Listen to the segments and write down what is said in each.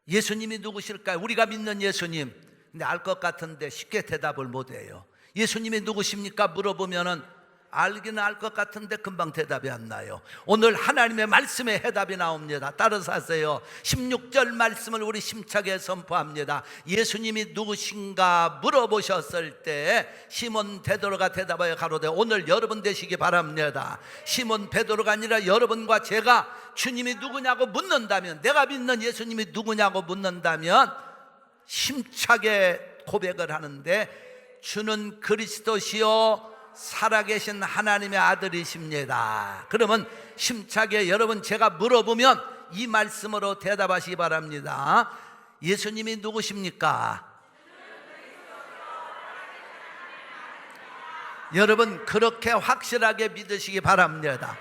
예수님이 누구실까요? 우리가 믿는 예수님. 근데 알 것 같은데 쉽게 대답을 못해요. 예수님이 누구십니까? 물어보면은 알기는 알 것 같은데 금방 대답이 안 나요. 오늘 하나님의 말씀에 해답이 나옵니다. 따라서 하세요. 16절 말씀을 우리 심차게 선포합니다. 예수님이 누구신가 물어보셨을 때 시몬 베드로가 대답하여 가로되 오늘 여러분 되시기 바랍니다. 시몬 베드로가 아니라 여러분과 제가 주님이 누구냐고 묻는다면, 내가 믿는 예수님이 누구냐고 묻는다면 힘차게 고백을 하는데 주는 그리스도시요 살아계신 하나님의 아들이십니다. 그러면 힘차게 여러분 제가 물어보면 이 말씀으로 대답하시기 바랍니다. 예수님이 누구십니까? 여러분 그렇게 확실하게 믿으시기 바랍니다.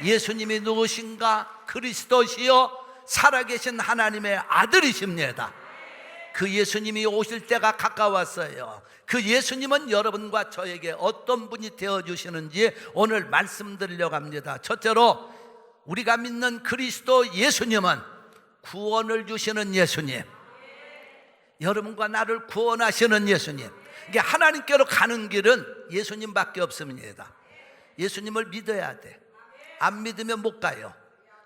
예수님이 누구신가? 그리스도시요 살아계신 하나님의 아들이십니다. 그 예수님이 오실 때가 가까웠어요. 그 예수님은 여러분과 저에게 어떤 분이 되어주시는지 오늘 말씀드리려고 합니다. 첫째로 우리가 믿는 그리스도 예수님은 구원을 주시는 예수님, 여러분과 나를 구원하시는 예수님. 이게 하나님께로 가는 길은 예수님밖에 없습니다. 예수님을 믿어야 돼. 안 믿으면 못 가요.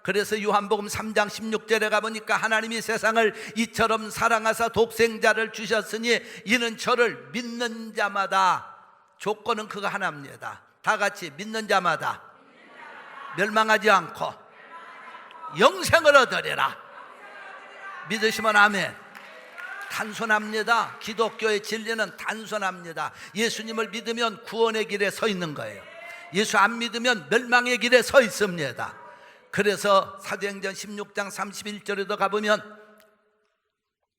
그래서 요한복음 3장 16절에 가보니까 하나님이 세상을 이처럼 사랑하사 독생자를 주셨으니 이는 저를 믿는 자마다, 조건은 그거 하나입니다. 다 같이 믿는 자마다 멸망하지 않고 영생을 얻으리라. 믿으시면 아멘. 단순합니다. 기독교의 진리는 단순합니다. 예수님을 믿으면 구원의 길에 서 있는 거예요. 예수 안 믿으면 멸망의 길에 서 있습니다. 그래서 사도행전 16장 31절에도 가보면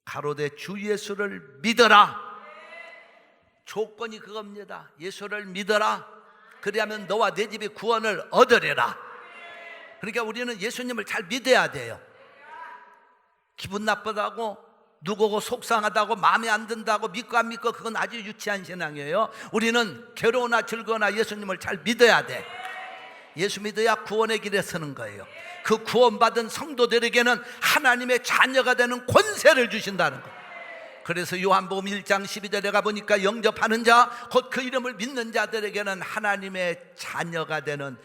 가로되 주 예수를 믿어라. 조건이 그겁니다. 예수를 믿어라. 그리하면 너와 내 집이 구원을 얻으리라. 그러니까 우리는 예수님을 잘 믿어야 돼요. 기분 나쁘다고, 누구고 속상하다고, 마음에 안 든다고, 믿고 안 믿고, 그건 아주 유치한 신앙이에요. 우리는 괴로우나 즐거우나 예수님을 잘 믿어야 돼. 예수 믿어야 구원의 길에 서는 거예요. 그 구원받은 성도들에게는 하나님의 자녀가 되는 권세를 주신다는 거예요. 그래서 요한복음 1장 12절에 가보니까 영접하는 자, 곧 그 이름을 믿는 자들에게는 하나님의 자녀가 되는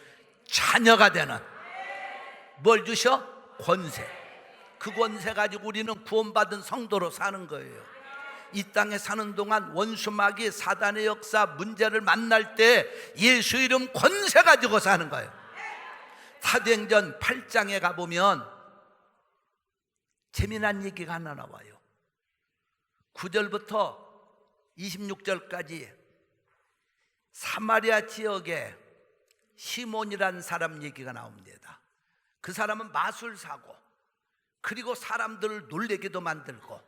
뭘 주셔? 권세. 그 권세 가지고 우리는 구원받은 성도로 사는 거예요. 이 땅에 사는 동안 원수마귀 사단의 역사 문제를 만날 때 예수 이름 권세 가지고 사는 거예요. 사도행전 8장에 가보면 재미난 얘기가 하나 나와요. 9절부터 26절까지 사마리아 지역에 시몬이라는 사람 얘기가 나옵니다. 그 사람은 마술사고, 그리고 사람들을 놀래게도 만들고,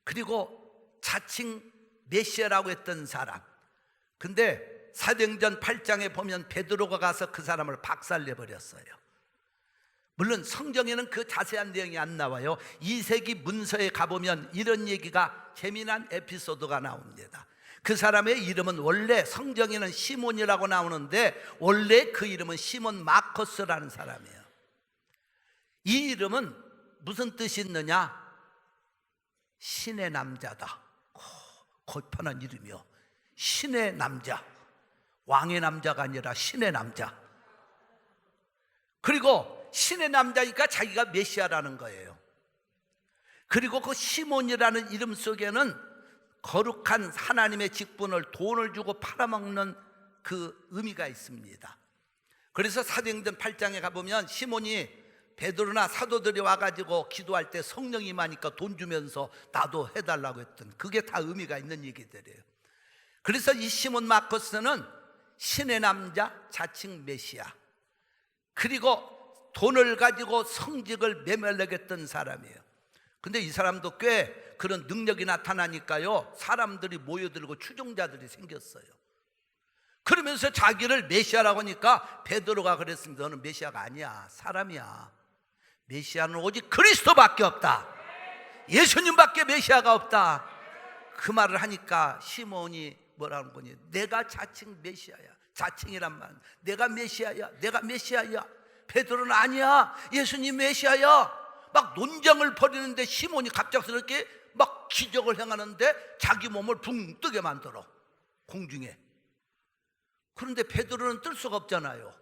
그리고 자칭 메시아라고 했던 사람. 근데 사도행전 8장에 보면 베드로가 가서 그 사람을 박살내버렸어요. 물론 성경에는 그 자세한 내용이 안 나와요. 2세기 문서에 가보면 이런 얘기가, 재미난 에피소드가 나옵니다. 그 사람의 이름은 원래 성경에는 시몬이라고 나오는데 원래 그 이름은 시몬 마커스라는 사람이에요. 이 이름은 무슨 뜻이 있느냐? 신의 남자다. 거편한 이름이요. 신의 남자. 왕의 남자가 아니라 신의 남자. 그리고 신의 남자니까 자기가 메시아라는 거예요. 그리고 그 시몬이라는 이름 속에는 거룩한 하나님의 직분을 돈을 주고 팔아먹는 그 의미가 있습니다. 그래서 사도행전 8장에 가보면 시몬이 베드로나 사도들이 와가지고 기도할 때 성령이 임하니까 돈 주면서 나도 해달라고 했던, 그게 다 의미가 있는 얘기들이에요. 그래서 이 시몬 마커스는 신의 남자, 자칭 메시아, 그리고 돈을 가지고 성직을 매매하겠던 사람이에요. 근데 이 사람도 꽤 그런 능력이 나타나니까요, 사람들이 모여들고 추종자들이 생겼어요. 그러면서 자기를 메시아라고 하니까 베드로가 그랬습니다. 너는 메시아가 아니야, 사람이야. 메시아는 오직 그리스도밖에 없다. 예수님밖에 메시아가 없다. 그 말을 하니까 시몬이 뭐라는 거니? 내가 자칭 메시아야. 자칭이란 말, 내가 메시아야, 내가 메시아야. 베드로는 아니야, 예수님 메시아야. 막 논쟁을 벌이는데 시몬이 갑작스럽게 막 기적을 행하는데 자기 몸을 붕 뜨게 만들어, 공중에. 그런데 베드로는 뜰 수가 없잖아요.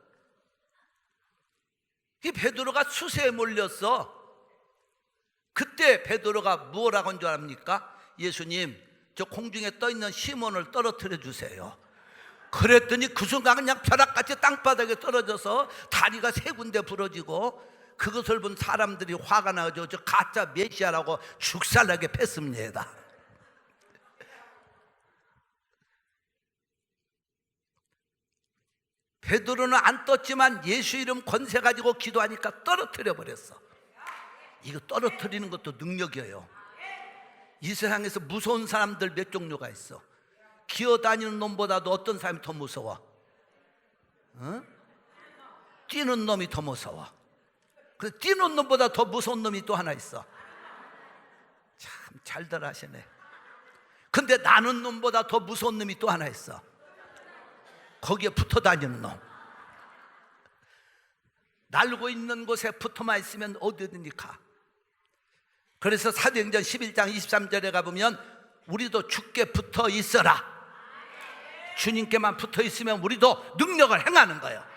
이 베드로가 수세에 몰렸어. 그때 베드로가 뭐라고 한 줄 압니까? 예수님, 저 공중에 떠있는 시몬을 떨어뜨려 주세요. 그랬더니 그 순간 그냥 벼락같이 땅바닥에 떨어져서 다리가 세 군데 부러지고, 그것을 본 사람들이 화가 나가지고 저 가짜 메시아라고 죽살나게 팼습니다. 베드로는 안 떴지만 예수 이름 권세 가지고 기도하니까 떨어뜨려 버렸어. 이거 떨어뜨리는 것도 능력이에요. 이 세상에서 무서운 사람들 몇 종류가 있어. 기어다니는 놈보다도 어떤 사람이 더 무서워? 뛰는 놈이 더 무서워. 그래서 뛰는 놈보다 더 무서운 놈이 또 하나 있어. 참 잘들 하시네. 근데 나는 놈보다 더 무서운 놈이 또 하나 있어. 거기에 붙어 다니는 놈. 날고 있는 곳에 붙어만 있으면 어디든지 가. 그래서 사도행전 11장 23절에 가보면 우리도 주께 붙어 있어라. 주님께만 붙어 있으면 우리도 능력을 행하는 거예요.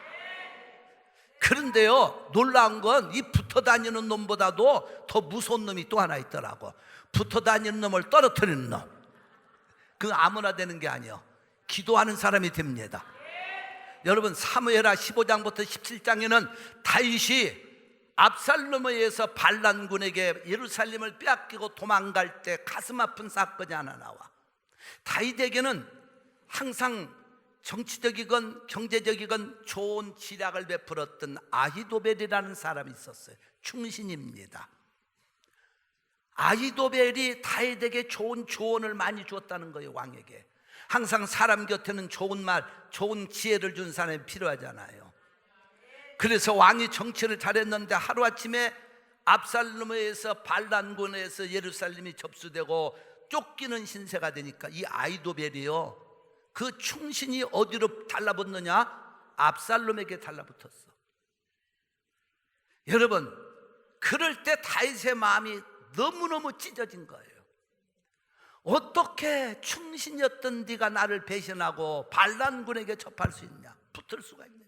그런데요, 놀라운 건 이 붙어 다니는 놈보다도 더 무서운 놈이 또 하나 있더라고. 붙어 다니는 놈을 떨어뜨리는 놈. 그거 아무나 되는 게 아니에요. 기도하는 사람이 됩니다. 여러분, 사무엘하 15장부터 17장에는 다윗이 압살롬에 의해서 반란군에게 예루살렘을 빼앗기고 도망갈 때 가슴 아픈 사건이 하나 나와. 다윗에게는 항상 정치적이건 경제적이건 좋은 지략을 베풀었던 아히도벨이라는 사람이 있었어요. 충신입니다. 아히도벨이 다윗에게 좋은 조언을 많이 주었다는 거예요. 왕에게 항상 사람 곁에는 좋은 말, 좋은 지혜를 준 사람이 필요하잖아요. 그래서 왕이 정치를 잘했는데 하루아침에 압살롬에 의해서 반란군에서 예루살렘이 접수되고 쫓기는 신세가 되니까 이 아히도벨이요, 그 충신이 어디로 달라붙느냐? 압살롬에게 달라붙었어. 여러분, 그럴 때 다윗의 마음이 너무너무 찢어진 거예요. 어떻게 충신이었던 네가 나를 배신하고 반란군에게 접할 수 있냐? 붙을 수가 있느냐?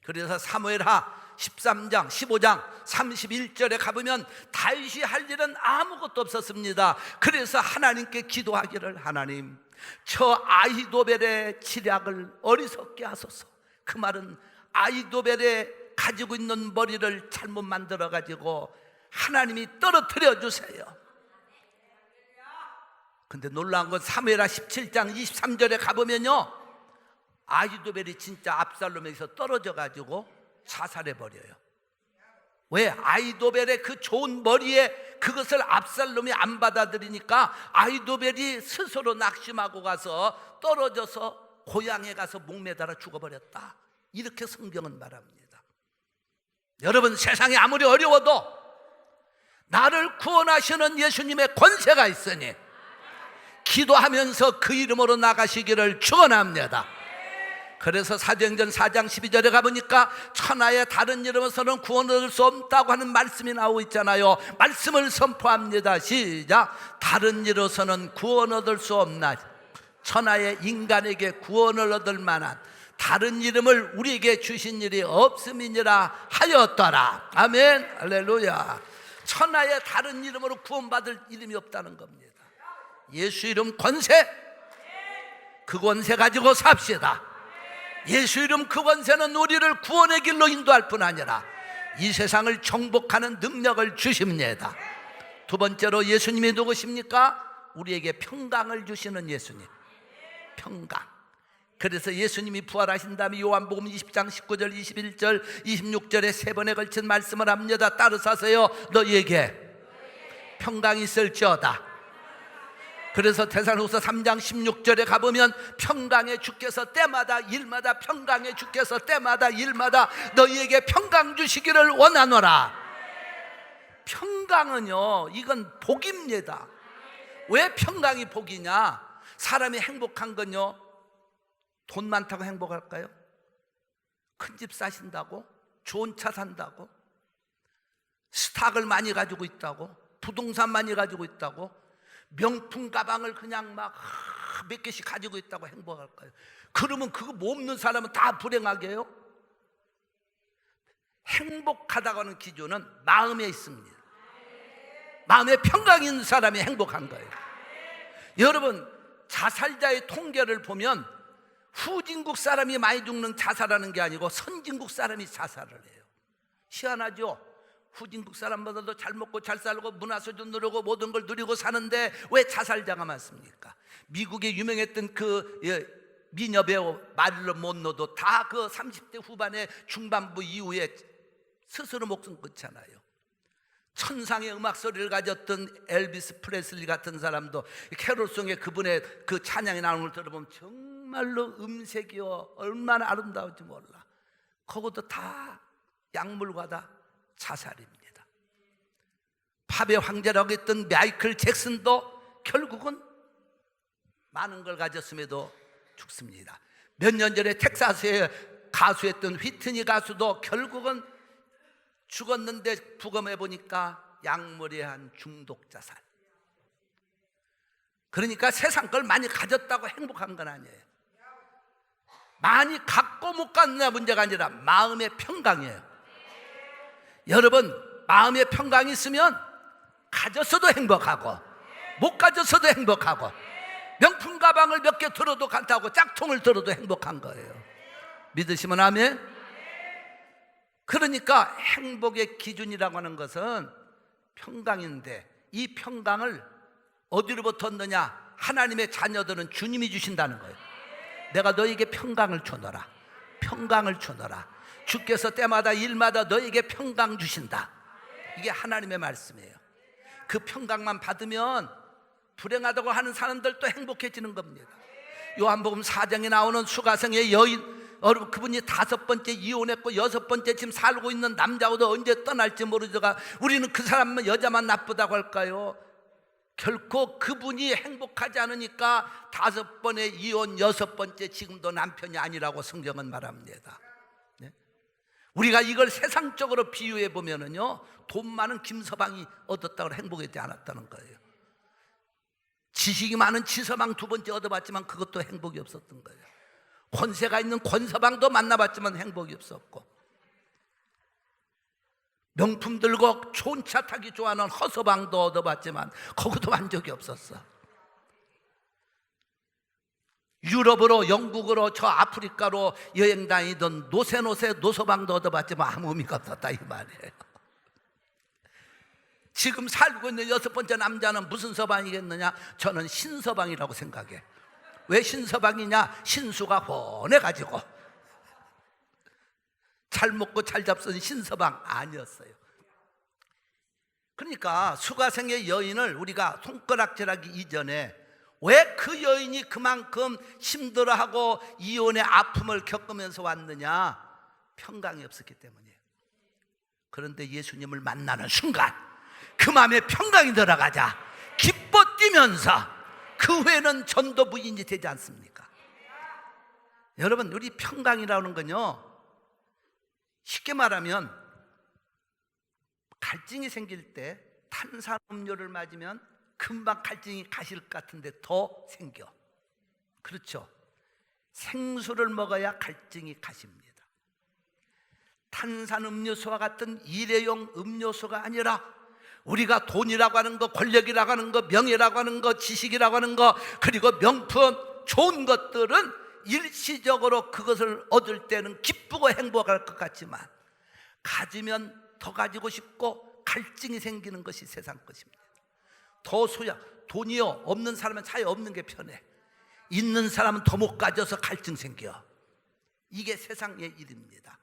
그래서 사무엘하 13장 15장 31절에 가보면 다윗이 할 일은 아무것도 없었습니다. 그래서 하나님께 기도하기를, 하나님, 저 아히도벨의 지략을 어리석게 하소서. 그 말은 아히도벨의 가지고 있는 머리를 잘못 만들어 가지고 하나님이 떨어뜨려 주세요. 근데 놀라운 건 사무엘하 17장 23절에 가보면요, 아히도벨이 진짜 압살롬에서 떨어져 가지고 자살해 버려요. 왜? 아히도벨의 그 좋은 머리에 그것을 압살롬이 안 받아들이니까 아히도벨이 스스로 낙심하고 가서 떨어져서 고향에 가서 목매달아 죽어버렸다. 이렇게 성경은 말합니다. 여러분, 세상이 아무리 어려워도 나를 구원하시는 예수님의 권세가 있으니 기도하면서 그 이름으로 나가시기를 축원합니다. 그래서 사도행전 4장 12절에 가보니까 천하의 다른 이름으로서는 구원을 얻을 수 없다고 하는 말씀이 나오고 있잖아요. 말씀을 선포합니다. 시작. 다른 이로서는 구원 얻을 수 없나, 천하의 인간에게 구원을 얻을 만한 다른 이름을 우리에게 주신 일이 없음이니라 하였더라. 아멘. 할렐루야. 천하의 다른 이름으로 구원받을 이름이 없다는 겁니다. 예수 이름 권세, 그 권세 가지고 삽시다. 예수 이름 그 권세는 우리를 구원의 길로 인도할 뿐 아니라 이 세상을 정복하는 능력을 주십니다. 두 번째로 예수님이 누구십니까? 우리에게 평강을 주시는 예수님. 평강. 그래서 예수님이 부활하신 다음에 요한복음 20장 19절 21절 26절에 세 번에 걸친 말씀을 합니다. 따르사세요. 너희에게 평강이 있을지어다. 그래서 데살로니가서 3장 16절에 가보면 평강의 주께서 때마다 일마다, 평강의 주께서 때마다 일마다 너희에게 평강 주시기를 원하노라. 평강은요, 이건 복입니다. 왜 평강이 복이냐? 사람이 행복한 건요, 돈 많다고 행복할까요? 큰 집 사신다고? 좋은 차 산다고? 스탁을 많이 가지고 있다고, 부동산 많이 가지고 있다고, 명품 가방을 그냥 막 몇 개씩 가지고 있다고 행복할까요? 그러면 그거 뭐 없는 사람은 다 불행하게 해요? 행복하다고 하는 기준은 마음에 있습니다. 마음에 평강이 있는 사람이 행복한 거예요. 여러분, 자살자의 통계를 보면 후진국 사람이 많이 죽는 자살하는 게 아니고 선진국 사람이 자살을 해요. 희한하죠? 후진국 사람보다도 잘 먹고 잘 살고 문화수준 누리고 모든 걸 누리고 사는데 왜 자살자가 많습니까? 미국에 유명했던 그 미녀 배우 마릴린 먼로도 다 그 30대 후반에 중반부 이후에 스스로 목숨 끊잖아요. 천상의 음악 소리를 가졌던 엘비스 프레슬리 같은 사람도 캐롤송에 그분의 그 찬양이 나오는 걸 들어보면 정말로 음색이요 얼마나 아름다운지 몰라. 그것도 다 약물과다 자살입니다. 팝의 황제라고 했던 마이클 잭슨도 결국은 많은 걸 가졌음에도 죽습니다. 몇 년 전에 텍사스에 가수했던 휘트니 가수도 결국은 죽었는데 부검해 보니까 약물에 의한 중독 자살. 그러니까 세상 걸 많이 가졌다고 행복한 건 아니에요. 많이 갖고 못 갖느냐 문제가 아니라 마음의 평강이에요. 여러분, 마음의 평강이 있으면 가졌어도 행복하고 못 가졌어도 행복하고 명품 가방을 몇 개 들어도 간다고 짝퉁을 들어도 행복한 거예요. 믿으시면 아멘. 그러니까 행복의 기준이라고 하는 것은 평강인데 이 평강을 어디로부터 얻느냐? 하나님의 자녀들은 주님이 주신다는 거예요. 내가 너에게 평강을 주노라. 평강을 주노라. 주께서 때마다 일마다 너에게 평강 주신다. 이게 하나님의 말씀이에요. 그 평강만 받으면 불행하다고 하는 사람들도 행복해지는 겁니다. 요한복음 4장에 나오는 수가성의 여인, 여러분 그분이 5번째 이혼했고 6번째 지금 살고 있는 남자하고도 언제 떠날지 모르다가 우리는 그 사람만 여자만 나쁘다고 할까요? 결코 그분이 행복하지 않으니까 5번의 이혼 6번째 지금도 남편이 아니라고 성경은 말합니다. 네? 우리가 이걸 세상적으로 비유해 보면은요, 돈 많은 김서방이 얻었다고 행복하지 않았다는 거예요. 지식이 많은 지서방 2번째 얻어봤지만 그것도 행복이 없었던 거예요. 권세가 있는 권서방도 만나봤지만 행복이 없었고, 명품 들고 좋은 차 타기 좋아하는 허서방도 얻어봤지만 거기도 만족이 없었어. 유럽으로, 영국으로, 저 아프리카로 여행 다니던 노세노세 노서방도 얻어봤지만 아무 의미가 없었다 이 말이에요. 지금 살고 있는 6번째 남자는 무슨 서방이겠느냐? 저는 신서방이라고 생각해. 왜 신서방이냐? 신수가 훤해가지고 잘 먹고 잘 잡수는 신서방 아니었어요. 그러니까 수가성의 여인을 우리가 손가락질하기 이전에 왜 그 여인이 그만큼 힘들어하고 이혼의 아픔을 겪으면서 왔느냐? 평강이 없었기 때문이에요. 그런데 예수님을 만나는 순간 그 마음에 평강이 들어가자 기뻐 뛰면서 그 후에는 전도 부인이 되지 않습니까? 여러분, 우리 평강이라는 건요, 쉽게 말하면 갈증이 생길 때 탄산음료를 맞으면 금방 갈증이 가실 것 같은데 더 생겨. 그렇죠? 생수를 먹어야 갈증이 가십니다. 탄산음료수와 같은 일회용 음료수가 아니라 우리가 돈이라고 하는 거, 권력이라고 하는 거, 명예라고 하는 거, 지식이라고 하는 거, 그리고 명품, 좋은 것들은 일시적으로 그것을 얻을 때는 기쁘고 행복할 것 같지만 가지면 더 가지고 싶고 갈증이 생기는 것이 세상 것입니다. 더 소양, 돈이요 없는 사람은 차에 없는 게 편해. 있는 사람은 더 못 가져서 갈증 생겨. 이게 세상의 일입니다.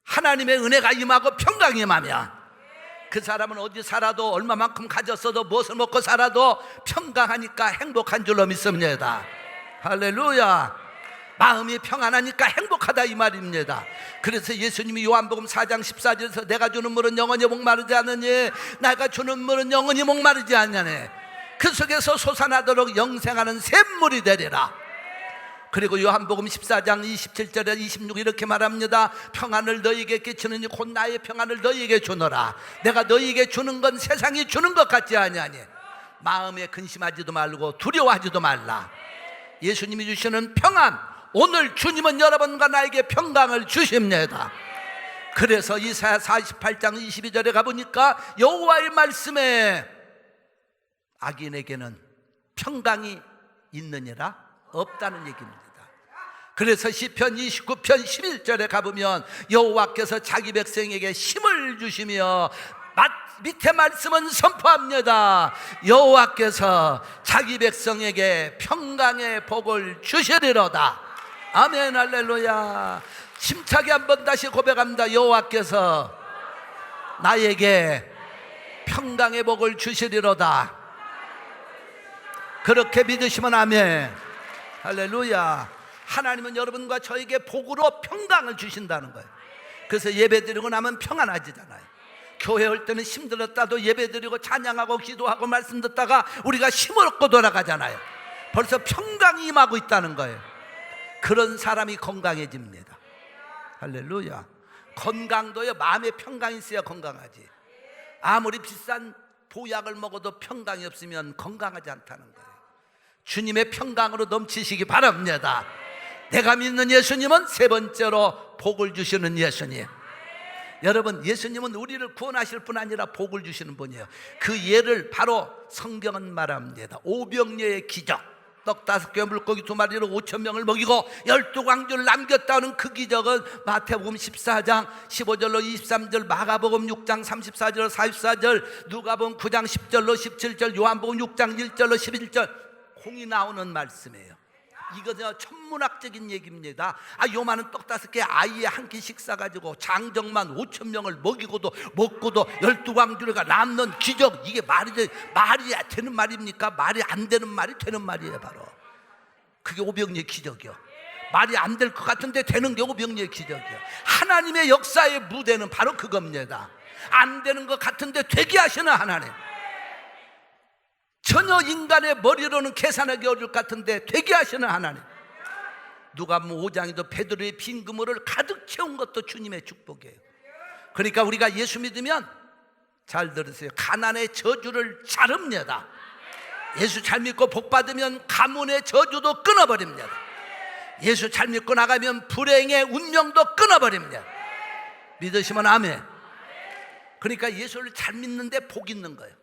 하나님의 은혜가 임하고 평강이 임하면 그 사람은 어디 살아도 얼마만큼 가졌어도 무엇을 먹고 살아도 평강하니까 행복한 줄로 믿습니다. 할렐루야. 마음이 평안하니까 행복하다 이 말입니다. 그래서 예수님이 요한복음 4장 14절에서 내가 주는 물은 영원히 목마르지 않으니 내가 주는 물은 영원히 목마르지 않냐네. 그 속에서 솟아나도록 영생하는 샘물이 되리라. 그리고 요한복음 14장 27절에 26 이렇게 말합니다. 평안을 너희에게 끼치느니 곧 나의 평안을 너희에게 주노라. 내가 너희에게 주는 건 세상이 주는 것 같지 아니하니 마음에 근심하지도 말고 두려워하지도 말라. 예수님이 주시는 평안, 오늘 주님은 여러분과 나에게 평강을 주십니다. 그래서 이사야 48장 22절에 가보니까 여호와의 말씀에 악인에게는 평강이 있느니라 없다는 얘기입니다. 그래서 시편 29편 11절에 가보면 여호와께서 자기 백성에게 힘을 주시며 밑에 말씀은 선포합니다. 여호와께서 자기 백성에게 평강의 복을 주시리로다. 아멘, 할렐루야. 힘차게 한번 다시 고백합니다. 여호와께서 나에게 평강의 복을 주시리로다. 그렇게 믿으시면 아멘, 할렐루야. 하나님은 여러분과 저에게 복으로 평강을 주신다는 거예요. 그래서 예배드리고 나면 평안하지잖아요. 교회 올 때는 힘들었다도 예배드리고 찬양하고 기도하고 말씀 듣다가 우리가 힘을 얻고 돌아가잖아요. 벌써 평강이 임하고 있다는 거예요. 그런 사람이 건강해집니다. 할렐루야. 건강도요, 마음에 평강이 있어야 건강하지. 아무리 비싼 보약을 먹어도 평강이 없으면 건강하지 않다는 거예요. 주님의 평강으로 넘치시기 바랍니다. 내가 믿는 예수님은 세 번째로 복을 주시는 예수님. 여러분, 예수님은 우리를 구원하실 뿐 아니라 복을 주시는 분이에요. 그 예를 바로 성경은 말합니다. 오병이어의 기적, 떡 5개 물고기 2마리로 5,000명을 먹이고 12광주를 남겼다는 그 기적은 마태복음 14장 15절로 23절, 마가복음 6장 34절로 44절, 누가복음 9장 10절로 17절, 요한복음 6장 1절로 11절 공이 나오는 말씀이에요. 이거는 천문학적인 얘기입니다. 요만한 떡 5개 아이에 한 끼씩 싸가지고 장정만 5,000명을 먹이고도 먹고도 12광주가 남는 기적, 이게 말이 되는 말입니까? 말이 안 되는 말이 되는 말이에요. 바로 그게 오병이의 기적이요. 말이 안 될 것 같은데 되는 게 오병이의 기적이요. 하나님의 역사의 무대는 바로 그겁니다. 안 되는 것 같은데 되게 하시는 하나님. 전혀 인간의 머리로는 계산하기 어려울 것 같은데 되게 하시는 하나님. 누가복음 5장에도 베드로의 빈 그물을 가득 채운 것도 주님의 축복이에요. 그러니까 우리가 예수 믿으면, 잘 들으세요, 가난의 저주를 자릅니다. 예수 잘 믿고 복 받으면 가문의 저주도 끊어버립니다. 예수 잘 믿고 나가면 불행의 운명도 끊어버립니다. 믿으시면 아멘. 그러니까 예수를 잘 믿는데 복 있는 거예요.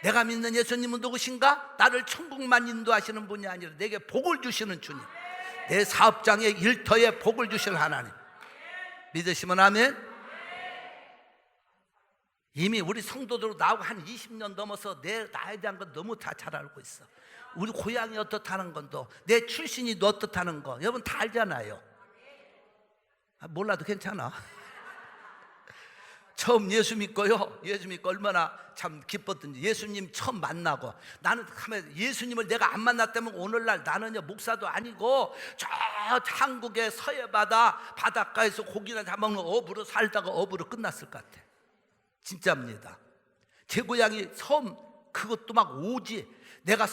내가 믿는 예수님은 누구신가? 나를 천국만 인도하시는 분이 아니라 내게 복을 주시는 주님, 내 사업장에 일터에 복을 주실 하나님. 믿으시면 아멘. 이미 우리 성도들 나하고 한 20년 넘어서 나에 대한 건 너무 다 잘 알고 있어. 우리 고향이 어떻다는 건도, 내 출신이 어떻다는 거 여러분 다 알잖아요. 몰라도 괜찮아. 처음 예수 믿고요, 예수 믿고 얼마나 참 기뻤던지. 예수님 처음 만나고 나는 예수님을 내가 안 만났다면 오늘날 나는요 목사도 아니고 저 한국의 서해 바닷가에서 고기나 잡아먹는 어부로 살다가 어부로 끝났을 것 같아. 진짜입니다. 제 고향이 처음 그것도 막 오지. 내가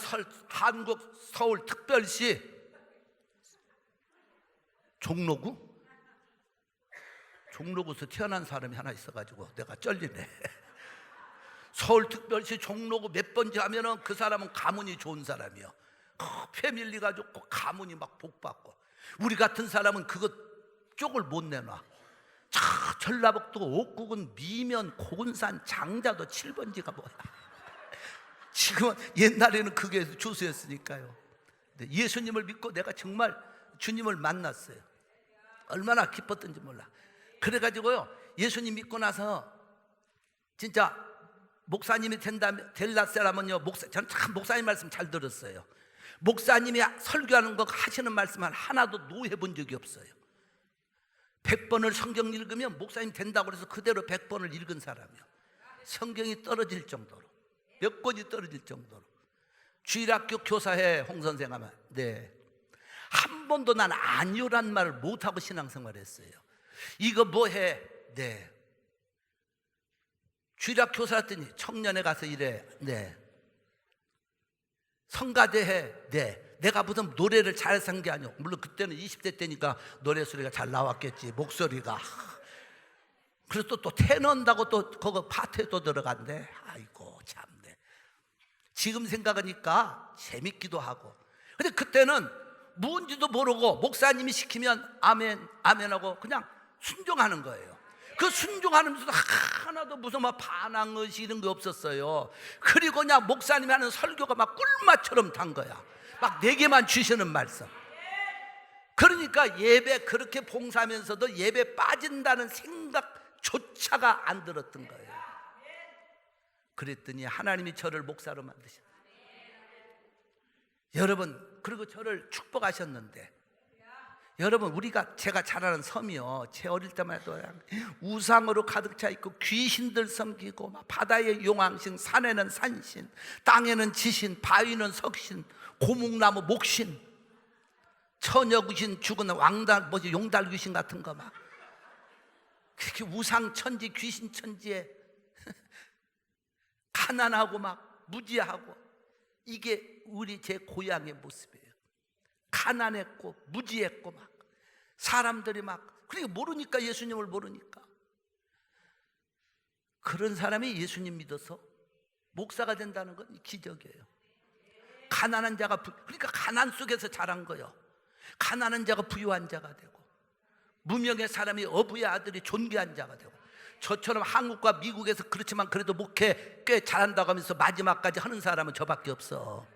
한국 서울 특별시 종로구에서 태어난 사람이 하나 있어가지고 내가 쩔리네. 서울특별시 종로구 몇 번째 하면은 그 사람은 가문이 좋은 사람이요. 패밀리가 좋고 가문이 막 복받고. 우리 같은 사람은 그것 쪽을 못 내놔. 전라북도 옥국은 미면, 고군산, 장자도 7번지가 뭐야. 지금은 옛날에는 그게 조수였으니까요. 근데 예수님을 믿고 내가 정말 주님을 만났어요. 얼마나 기뻤던지 몰라. 그래가지고요, 예수님 믿고 나서 진짜 목사님이 될라 사람은요, 저는 참 목사님 말씀 잘 들었어요. 목사님이 설교하는 거 하시는 말씀을 하나도 노해 본 적이 없어요. 100번을 성경 읽으면 목사님 된다고 해서 그대로 100번을 읽은 사람이요. 성경이 떨어질 정도로, 몇 권이 떨어질 정도로. 주일학교 교사해 홍 선생 아마. 네. 한 번도 난 아니요란 말을 못하고 신앙생활을 했어요. 이거 뭐해? 네. 주일학교 교사 했더니 청년회 가서 일해. 네. 성가대 해. 네. 내가 무슨 노래를 잘해서 한 게 아니고, 물론 그때는 20대 때니까 노래 소리가 잘 나왔겠지, 목소리가. 그래서 또 테너한다고 또 거기 파트에 또 들어간대. 아이고 참네. 지금 생각하니까 재밌기도 하고. 근데 그때는 뭔지도 모르고 목사님이 시키면 아멘 아멘하고 그냥 순종하는 거예요. 그 순종하면서도 하나도 무슨 막 반항의식 이런 게 없었어요. 그리고 그냥 목사님이 하는 설교가 막 꿀맛처럼 단 거야. 막 내게만 주시는 말씀. 그러니까 예배 그렇게 봉사하면서도 예배 빠진다는 생각조차가 안 들었던 거예요. 그랬더니 하나님이 저를 목사로 만드셨어요. 여러분, 그리고 저를 축복하셨는데, 여러분, 제가 잘 아는 섬이요, 제 어릴 때만 해도 우상으로 가득 차 있고 귀신들 섬기고, 막 바다에 용왕신, 산에는 산신, 땅에는 지신, 바위는 석신, 고목나무 목신, 처녀귀신, 죽은 왕달, 용달 귀신 같은 거 막 그렇게 우상 천지, 귀신 천지에 가난하고 막 무지하고, 이게 제 고향의 모습이에요. 가난했고 무지했고 막 사람들이 막, 그러니까 모르니까, 예수님을 모르니까. 그런 사람이 예수님 믿어서 목사가 된다는 건 기적이에요. 가난한 자가 그러니까 가난 속에서 자란 거예요. 가난한 자가 부유한 자가 되고, 무명의 사람이 어부의 아들이 존귀한 자가 되고, 저처럼 한국과 미국에서 그렇지만 그래도 목회 꽤 잘한다고 하면서 마지막까지 하는 사람은 저밖에 없어.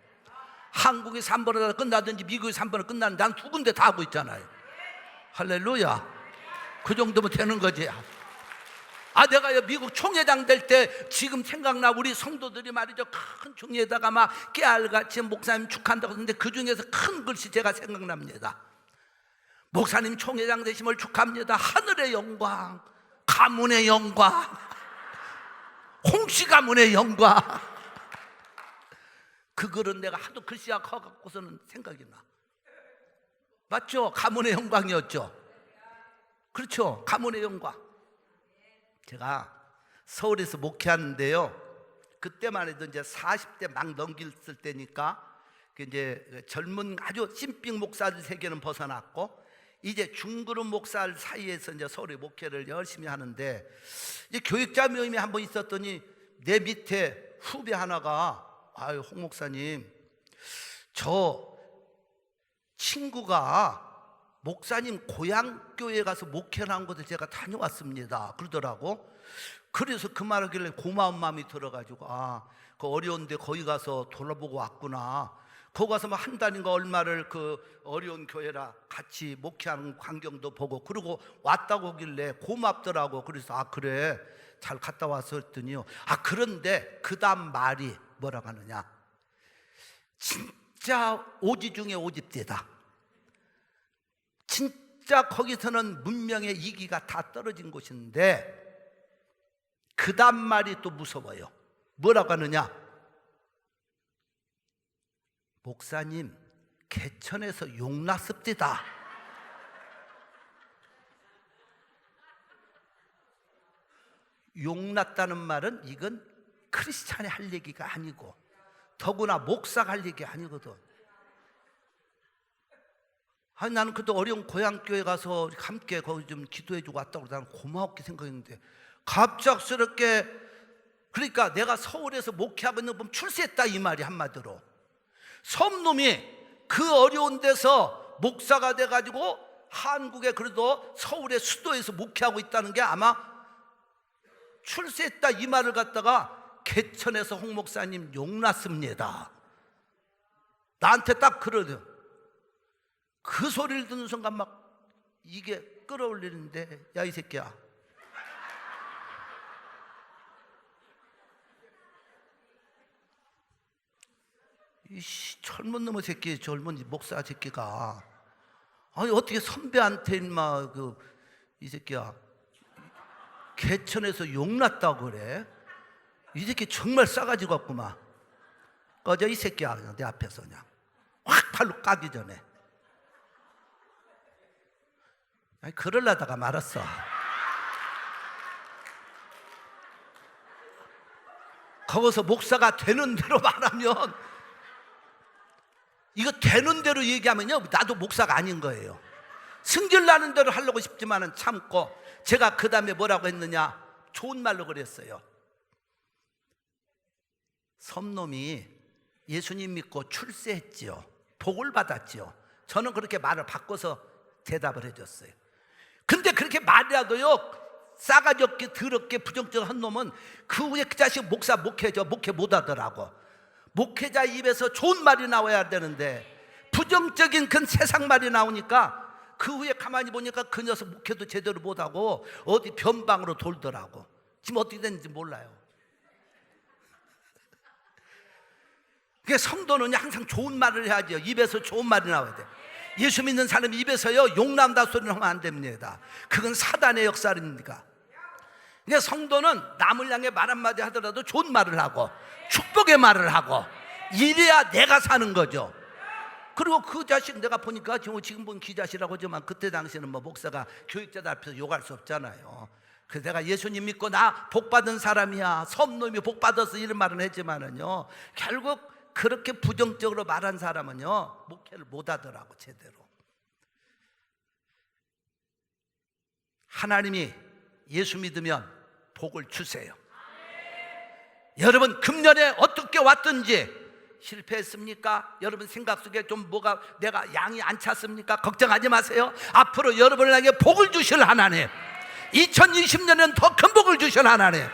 한국이 3번으로 끝나든지 미국이 3번으로 끝나는데 난 2군데 다 하고 있잖아요. 할렐루야. 그 정도면 되는 거지. 내가 미국 총회장 될 때 지금 생각나. 우리 성도들이 말이죠, 큰 종이에다가 막 깨알같이 목사님 축하한다고 했는데 그 중에서 큰 글씨 제가 생각납니다. 목사님 총회장 되심을 축하합니다. 하늘의 영광, 가문의 영광, 홍씨 가문의 영광. 그거는 내가 하도 글씨가 커갖고서는 생각이 나. 맞죠? 가문의 영광이었죠. 그렇죠? 가문의 영광. 제가 서울에서 목회하는데요, 그때만 해도 이제 40대 막 넘겼을 때니까 이제 젊은 아주 찐빙 목사들 세계는 벗어났고, 이제 중그룹 목사들 사이에서 이제 서울에 목회를 열심히 하는데, 이제 교육자 모임이 한번 있었더니 내 밑에 후배 하나가, 홍 목사님, 저 친구가 목사님 고향 교회에 가서 목회를 한 곳에 제가 다녀왔습니다 그러더라고. 그래서 그 말하길래 고마운 마음이 들어가지고, 그 어려운데 거기 가서 돌아보고 왔구나. 거기 가서 뭐 한 달인가 얼마를 그 어려운 교회라 같이 목회하는 광경도 보고 그러고 왔다고 하길래 고맙더라고. 그래서 그래 잘 갔다 와서 했더니요, 그런데 그 다음 말이 뭐라고 하느냐, 진짜 오지 중에 오집대다. 진짜 거기서는 문명의 이기가 다 떨어진 곳인데, 그 다음 말이 또 무서워요. 뭐라고 하느냐, 목사님 개천에서 용났습니다. 용났다는 말은 이건 크리스찬이 할 얘기가 아니고, 더구나 목사가 할 얘기 아니거든. 나는 그때 어려운 고향교회 가서 함께 거기 좀 기도해주고 왔다고 나는 고마웠게 생각했는데, 갑작스럽게, 그러니까 내가 서울에서 목회하고 있는 분 출세했다 이 말이 한마디로. 섬놈이 그 어려운 데서 목사가 돼가지고 한국에, 그래도 서울의 수도에서 목회하고 있다는 게 아마 출세했다 이 말을 갖다가 개천에서 홍 목사님 용났습니다, 나한테 딱 그러죠. 그 소리를 듣는 순간 막 이게 끌어올리는데, 야 이 새끼야, 이 젊은 놈의 새끼, 젊은 목사 새끼가 어떻게 선배한테 인마 이 새끼야 개천에서 용났다고 그래? 이 새끼 정말 싸가지 같구만. 꺼져 이 새끼야. 그냥 내 앞에서 그냥 확 팔로 까기 전에. 그러려다가 말았어. 거기서 목사가 되는 대로 말하면 이거 되는 대로 얘기하면요, 나도 목사가 아닌 거예요. 승질 나는 대로 하려고 싶지만은 참고, 제가 그 다음에 뭐라고 했느냐, 좋은 말로 그랬어요. 섬놈이 예수님 믿고 출세했지요. 복을 받았지요. 저는 그렇게 말을 바꿔서 대답을 해줬어요. 근데 그렇게 말이라도요, 싸가지 없게 더럽게 부정적한 놈은 그 후에 그 자식 목사 목회죠. 목회 못하더라고. 목회자 입에서 좋은 말이 나와야 되는데 부정적인 그 세상 말이 나오니까 그 후에 가만히 보니까 그 녀석 목회도 제대로 못하고 어디 변방으로 돌더라고. 지금 어떻게 됐는지 몰라요. 그게 성도는 항상 좋은 말을 해야죠. 입에서 좋은 말이 나와야 돼. 예수 믿는 사람이 입에서요 용남다 소리를 하면 안 됩니다. 그건 사단의 역사입니다. 그러니까 성도는 남을 향해 말 한마디 하더라도 좋은 말을 하고 축복의 말을 하고, 이래야 내가 사는 거죠. 그리고 그 자식 내가 보니까 지금 본 기자시라고 하지만 그때 당시에는 뭐 목사가 교육자들 앞에서 욕할 수 없잖아요. 그래서 내가 예수님 믿고 나 복받은 사람이야, 섬놈이 복받아서 이런 말은 했지만은요, 결국 그렇게 부정적으로 말한 사람은요 목회를 못하더라고. 제대로. 하나님이 예수 믿으면 복을 주세요. 여러분 금년에 어떻게 왔든지 실패했습니까? 여러분 생각 속에 좀 뭐가 내가 양이 안 찼습니까? 걱정하지 마세요. 앞으로 여러분을 향해 복을 주실 하나님, 2020년에는 더 큰 복을 주실 하나님,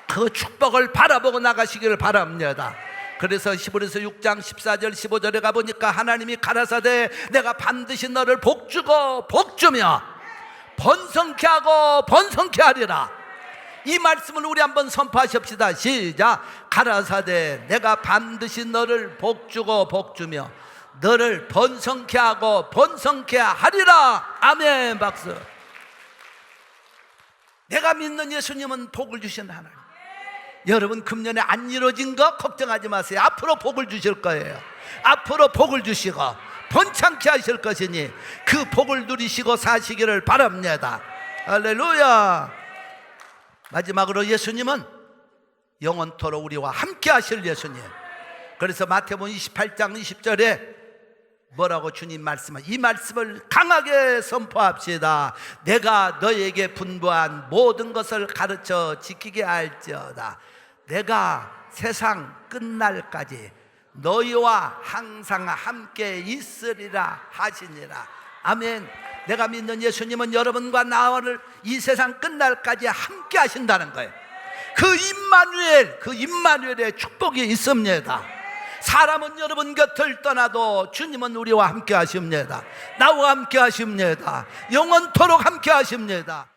그 축복을 바라보고 나가시기를 바랍니다. 그래서 히브리서 6장 14절 15절에 가보니까 하나님이 가라사대 내가 반드시 너를 복주고 복주며 번성케 하고 번성케 하리라. 이 말씀을 우리 한번 선포하십시다. 시작. 가라사대 내가 반드시 너를 복주고 복주며 너를 번성케 하고 번성케 하리라. 아멘. 박수. 내가 믿는 예수님은 복을 주신 하나님. 여러분 금년에 안 이루어진 거 걱정하지 마세요. 앞으로 복을 주실 거예요. 앞으로 복을 주시고 번창케 하실 것이니 그 복을 누리시고 사시기를 바랍니다. 할렐루야. 마지막으로 예수님은 영원토록 우리와 함께 하실 예수님. 그래서 마태복음 28장 20절에 뭐라고 주님 말씀은, 이 말씀을 강하게 선포합시다. 내가 너에게 분부한 모든 것을 가르쳐 지키게 할지어다. 내가 세상 끝날까지 너희와 항상 함께 있으리라 하시니라. 아멘. 내가 믿는 예수님은 여러분과 나를 이 세상 끝날까지 함께 하신다는 거예요. 그 임마누엘의 축복이 있습니다. 사람은 여러분 곁을 떠나도 주님은 우리와 함께 하십니다. 나와 함께 하십니다. 영원토록 함께 하십니다.